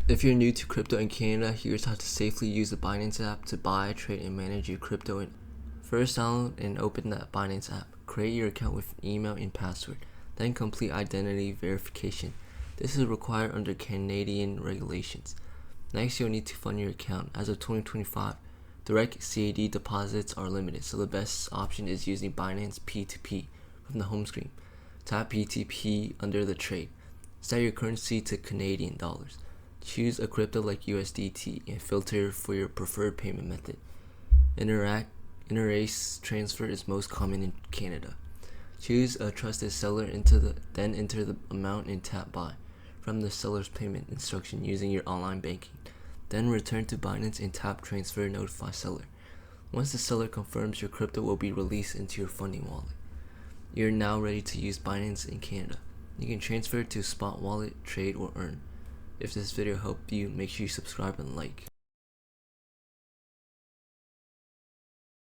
If you're new to crypto in Canada, here's how to safely use the Binance app to buy, trade, and manage your crypto. First, download and open the Binance app. Create your account with email and password. Then complete identity verification. This is required under Canadian regulations. Next, you'll need to fund your account. As of 2025, direct CAD deposits are limited, so the best option is using Binance P2P from the home screen. Tap P2P under the trade. Set your currency to Canadian dollars. Choose a crypto like USDT and filter for your preferred payment method. Inter-race transfer is most common in Canada. Choose a trusted seller, then enter the amount and tap buy from the seller's payment instruction using your online banking. Then return to Binance and tap transfer, notify seller. Once the seller confirms, your crypto will be released into your funding wallet. You're now ready to use Binance in Canada. You can transfer it to spot wallet, trade, or earn. If this video helped you, make sure you subscribe and like.